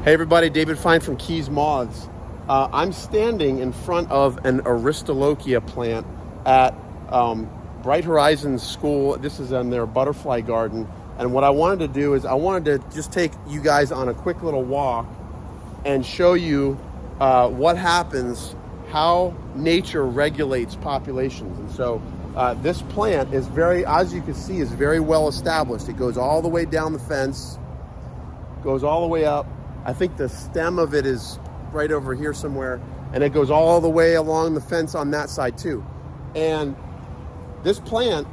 Hey everybody, David Fine from Keys Moths. I'm standing in front of an Aristalochia plant at Bright Horizons School. This is in their butterfly garden. And what I wanted to do is I wanted to just take you guys on a quick little walk and show you what happens, how nature regulates populations. And so this plant is very, as you can see, is very well established. It goes all the way down the fence, goes all the way up. I think the stem of it is right over here somewhere, and it goes all the way along the fence on that side too. And this plant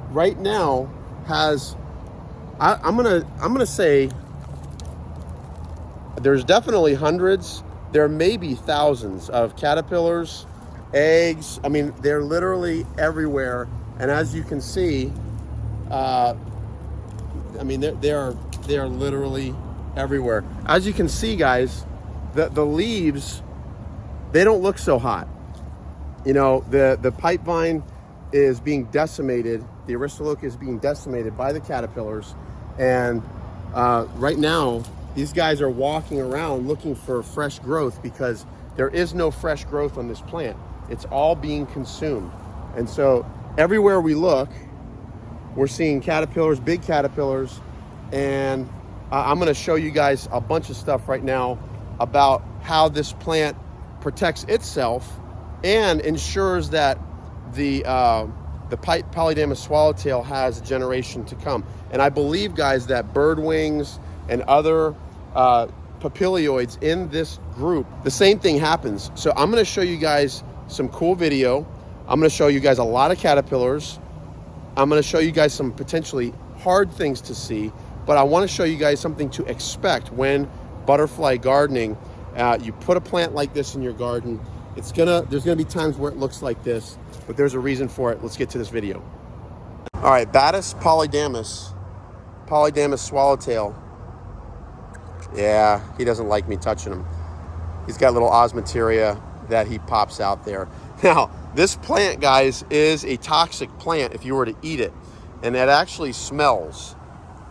right now has, I'm gonna say there's definitely hundreds, there may be thousands of caterpillars, eggs. I mean, they're literally everywhere. And as you can see, I mean, they are literally everywhere. As you can see, guys, the leaves, they don't look so hot. You know, the pipe vine is being decimated. The Aristalochia is being decimated by the caterpillars. And right now, these guys are walking around looking for fresh growth because there is no fresh growth on this plant. It's all being consumed. And so everywhere we look, we're seeing caterpillars, big caterpillars, and I'm gonna show you guys a bunch of stuff right now about how this plant protects itself and ensures that the Polydamas Swallowtail has a generation to come. And I believe, guys, that bird wings and other papilioids in this group, the same thing happens. So I'm gonna show you guys some cool video. I'm gonna show you guys a lot of caterpillars. I'm gonna show you guys some potentially hard things to see, but I wanna show you guys something to expect when butterfly gardening. You put a plant like this in your garden, there's gonna be times where it looks like this, but there's a reason for it. Let's get to this video. All right, Polydamas Swallowtail. Yeah, he doesn't like me touching him. He's got little osmeteria that he pops out there. Now, this plant, guys, is a toxic plant if you were to eat it, and it actually smells.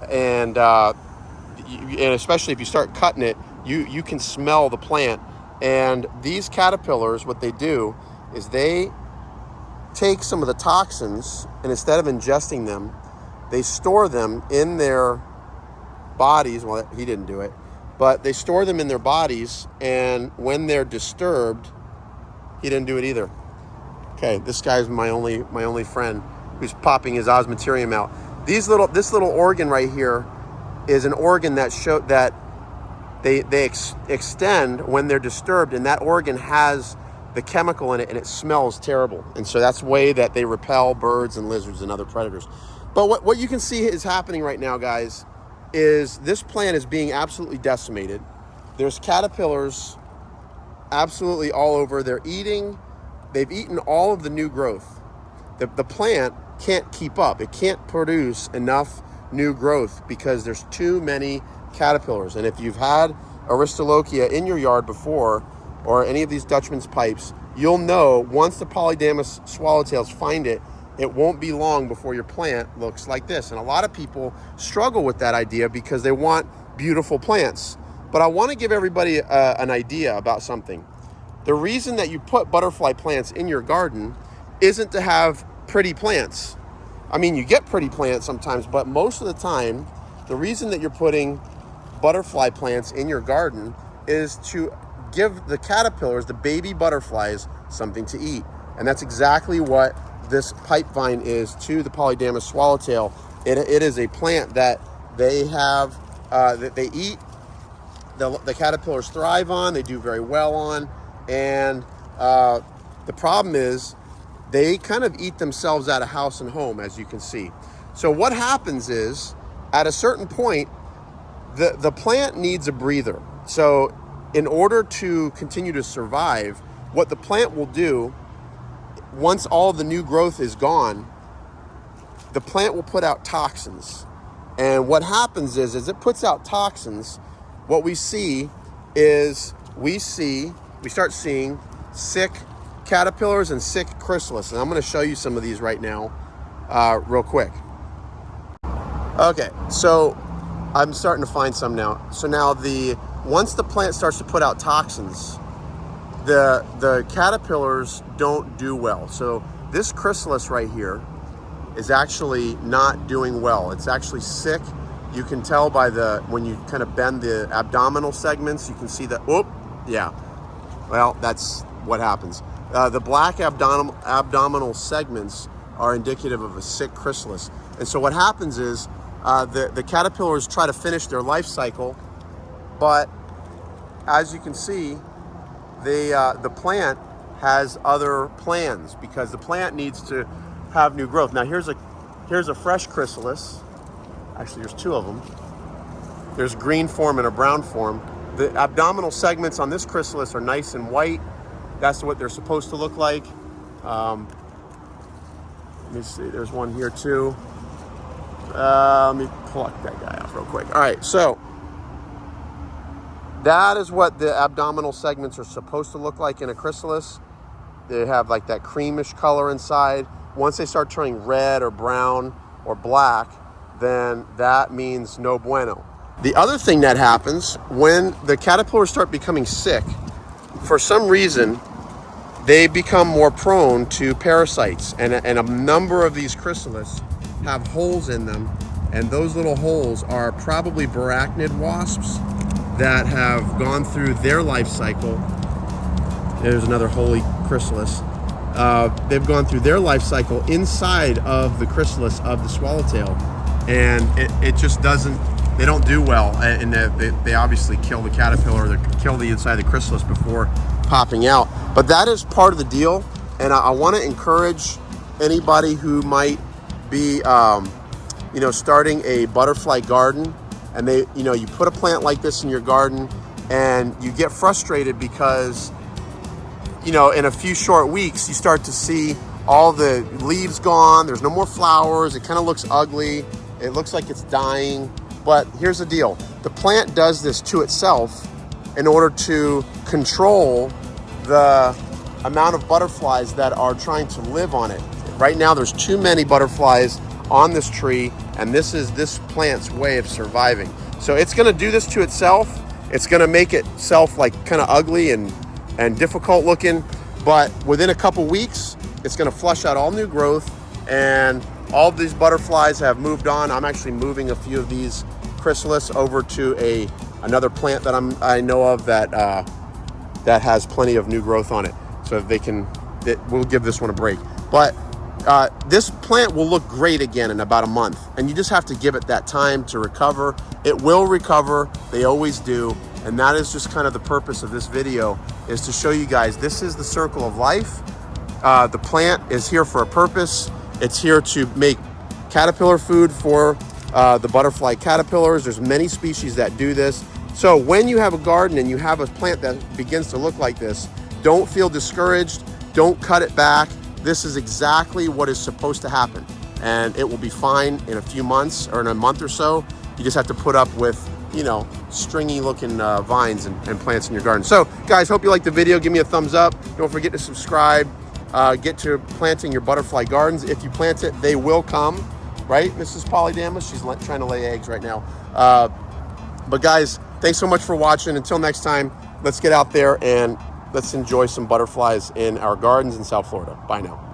And especially if you start cutting it, you can smell the plant. And these caterpillars, what they do is they take some of the toxins, and instead of ingesting them, they store them in their bodies. Well, he didn't do it, but they store them in their bodies, and when they're disturbed, he didn't do it either. Okay, this guy's my only friend who's popping his osmeterium out. This little organ right here is an organ that they extend when they're disturbed, and that organ has the chemical in it, and it smells terrible. And so that's the way that they repel birds and lizards and other predators. But what you can see is happening right now, guys, is this plant is being absolutely decimated. There's caterpillars absolutely all over. They've eaten all of the new growth. The plant can't keep up. It can't produce enough new growth because there's too many caterpillars. And if you've had Aristalochia in your yard before, or any of these Dutchman's pipes, you'll know once the Polydamas Swallowtails find it, it won't be long before your plant looks like this. And a lot of people struggle with that idea because they want beautiful plants. But I want to give everybody an idea about something. The reason that you put butterfly plants in your garden isn't to have pretty plants. I mean, you get pretty plants sometimes, but most of the time, the reason that you're putting butterfly plants in your garden is to give the caterpillars, the baby butterflies, something to eat. And that's exactly what this pipe vine is to the Polydamas Swallowtail. It is a plant that they have, that they eat, the caterpillars thrive on, they do very well on. And the problem is they kind of eat themselves out of house and home, as you can see. So what happens is, at a certain point, the plant needs a breather. So in order to continue to survive, what the plant will do, once all the new growth is gone, the plant will put out toxins. And what happens is, as it puts out toxins, what we see is we start seeing sick caterpillars and sick chrysalis. And I'm going to show you some of these right now, real quick. Okay, so I'm starting to find some now. So now the once the plant starts to put out toxins, the caterpillars don't do well. So this chrysalis right here is actually not doing well. It's actually sick. You can tell by when you kind of bend the abdominal segments, you can see that, oh, yeah. Well, that's what happens. The black abdominal segments are indicative of a sick chrysalis. And so what happens is the caterpillars try to finish their life cycle, but as you can see, the plant has other plans because the plant needs to have new growth. Now here's a fresh chrysalis. Actually, there's two of them. There's a green form and a brown form. The abdominal segments on this chrysalis are nice and white. That's what they're supposed to look like. Let me see, there's one here too. Let me pluck that guy off real quick. All right, so that is what the abdominal segments are supposed to look like in a chrysalis. They have like that creamish color inside. Once they start turning red or brown or black, then that means no bueno. The other thing that happens when the caterpillars start becoming sick, for some reason, they become more prone to parasites. And a number of these chrysalis have holes in them. And those little holes are probably barachnid wasps that have gone through their life cycle. There's another holy chrysalis. They've gone through their life cycle inside of the chrysalis of the swallowtail. And it just doesn't, they don't do well. And they obviously kill the caterpillar, they kill the inside of the chrysalis before popping out. But that is part of the deal. And I want to encourage anybody who might be, starting a butterfly garden, and you put a plant like this in your garden and you get frustrated because, in a few short weeks, you start to see all the leaves gone. There's no more flowers. It kind of looks ugly. It looks like it's dying. But here's the deal. The plant does this to itself in order to control the amount of butterflies that are trying to live on it. Right now, there's too many butterflies on this tree, and this is this plant's way of surviving. So it's going to do this to itself. It's going to make itself like kind of ugly and difficult looking, but within a couple weeks, it's going to flush out all new growth, and all these butterflies have moved on. I'm actually moving a few of these chrysalis over to another plant that I know of that has plenty of new growth on it, so we'll give this one a break. But this plant will look great again in about a month, and you just have to give it that time to recover. It will recover, they always do, and that is just kind of the purpose of this video, is to show you guys this is the circle of life. The plant is here for a purpose. It's here to make caterpillar food for the butterfly caterpillars. There's many species that do this. So when you have a garden and you have a plant that begins to look like this, don't feel discouraged, don't cut it back. This is exactly what is supposed to happen, and it will be fine in a few months or in a month or so. You just have to put up with, stringy looking vines and plants in your garden. So guys, hope you liked the video. Give me a thumbs up. Don't forget to subscribe. Get to planting your butterfly gardens. If you plant it, they will come, right, Mrs. Polydamas? She's trying to lay eggs right now. But guys, thanks so much for watching. Until next time, let's get out there and let's enjoy some butterflies in our gardens in South Florida. Bye now.